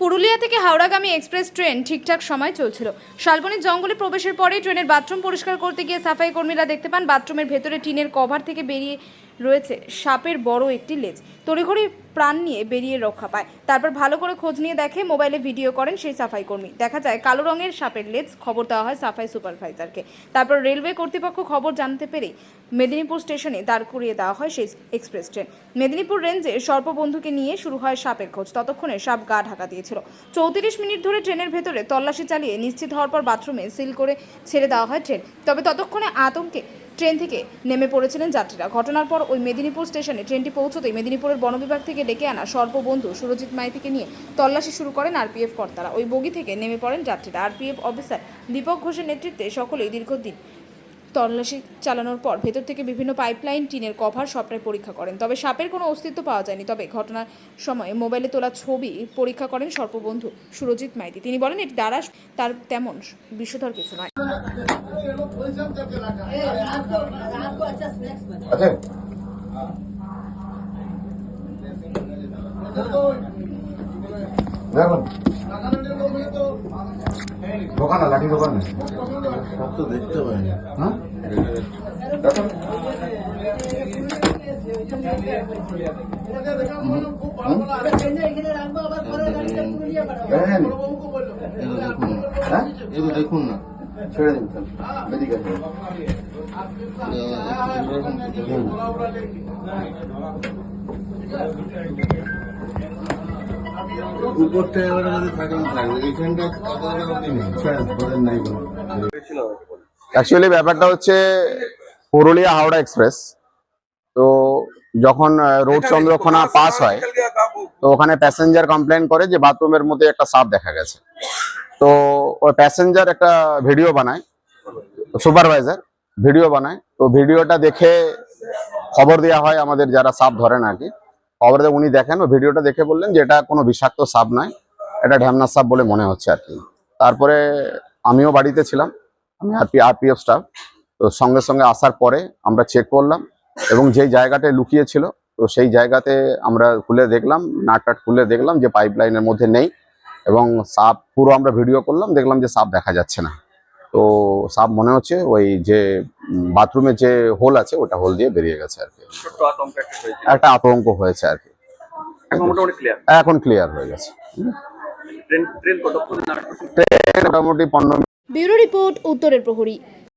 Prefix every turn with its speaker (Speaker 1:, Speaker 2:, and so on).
Speaker 1: পুরুলিয়া থেকে হাওড়াগামী express train ঠিকঠাক সময় চলছিল। শালবনির জঙ্গলে প্রবেশের পরে ট্রেনের বাথরুম পরিষ্কার করতে গিয়ে সাফাই কর্মীরা দেখতে পান বাথরুমের ভেতরে টিনের কভার থেকে বেরিয়ে রয়েছে সাপের বড় একটি লেজ। তড়িঘড়ি প্রাণ নিয়ে বেরিয়ে রক্ষা পায়। তারপর ভালো করে খোঁজ নিয়ে দেখে, মোবাইলে ভিডিও করেন সেই সাফাই কর্মী। দেখা যায় কালো রঙের সাপের লেজ। খবর দেওয়া হয় সাফাই সুপারভাইজারকে। তারপর রেলওয়ে কর্তৃপক্ষ খবর জানতে পেরেই মেদিনীপুর স্টেশনে দাঁড় করিয়ে দেওয়া হয় সেই এক্সপ্রেস ট্রেন। মেদিনীপুর রেঞ্জে সর্পবন্ধুকে নিয়ে শুরু হয় সাপের খোঁজ। ততক্ষণে সাপ গা ঢাকা দিয়েছিল। 34 মিনিট ধরে ট্রেনের ভেতরে তল্লাশি চালিয়ে নিশ্চিত হওয়ার পর বাথরুমে সিল করে ছেড়ে দেওয়া হয় ট্রেন। তবে ততক্ষণে আতঙ্কে ট্রেন থেকে নেমে পড়েছিলেন যাত্রীরা। ঘটনার পর ওই মেদিনীপুর স্টেশনে ট্রেনটি পৌঁছতেই মেদিনীপুরের বন বিভাগ থেকে ডেকে আনা সর্পবন্ধু সুরজিৎ মাইতিকে নিয়ে তল্লাশি শুরু করেন আরপিএফ কর্তারা। ওই বগি থেকে নেমে পড়েন যাত্রীরা। আরপিএফ অফিসার দীপক ঘোষের নেতৃত্বে সকলেই দীর্ঘদিন তল্লাশি চালানোর পর ভেতর থেকে বিভিন্ন পাইপলাইন, টিনের কভার সবটাই পরীক্ষা করেন। তবে সাপের কোনো অস্তিত্ব পাওয়া যায়নি। তবে ঘটনার সময় মোবাইলে তোলা ছবি পরীক্ষা করেন সর্পবন্ধু সুরজিৎ মাইতি। তিনি বলেন, এটি দ্বারা তার তেমন বিষধর কিছু নয়।
Speaker 2: দোকান লাঠি দোকান সব তো দেখতে পাই না। হ্যাঁ দেখুন না, ছেড়ে দিন এদিকে উপরটা এবারে যদি থাকে থাকবে, এইখানটা নাই।
Speaker 3: অ্যাকচুয়ালি ব্যাপারটা হচ্ছে পুরুলিয়া হাওড়া এক্সপ্রেস, তো যখন রোড চন্দ্রকোনা পাস হয় তো ওখানে প্যাসেঞ্জার কমপ্লেন করে যে বাথরুমের মধ্যে একটা সাপ দেখা গেছে। তো ওই প্যাসেঞ্জার একটা ভিডিও বানায়, সুপারভাইজার ভিডিও বানায়। তো ভিডিওটা দেখে খবর দেওয়া হয় আমাদের যারা সাপ ধরেন আর কি। খবর দিয়ে উনি দেখেন, ও ভিডিওটা দেখে বললেন যে এটা কোনো বিষাক্ত সাপ নয়, এটা ঢ্যামনা সাপ বলে মনে হচ্ছে আর কি। তারপরে আমিও বাড়িতে ছিলাম, আমি আরপিএফ স্টাফ, তো সঙ্গে সঙ্গে আসার পরে আমরা চেক করলাম এবং যেই জায়গাটায় লুকিয়েছিল তো সেই জায়গাতে আমরা খুলে দেখলাম, নাটটাট খুলে দেখলাম যে পাইপলাইনের মধ্যে নেই এবং সাপ পুরো আমরা ভিডিও করলাম, দেখলাম যে সাপ দেখা যাচ্ছে না। তো সাপ মনে হচ্ছে ওই যে বাথরুমে যে হোল আছে ওটা হোল দিয়ে বেরিয়ে গেছে আর কি। একটা আতঙ্ক হয়েছে আর কি। এখন ক্লিয়ার হয়ে গেছে। ট্রেন মোটামুটি 15।
Speaker 1: ব্যুরো রিপোর্ট, উত্তরের প্রহরী।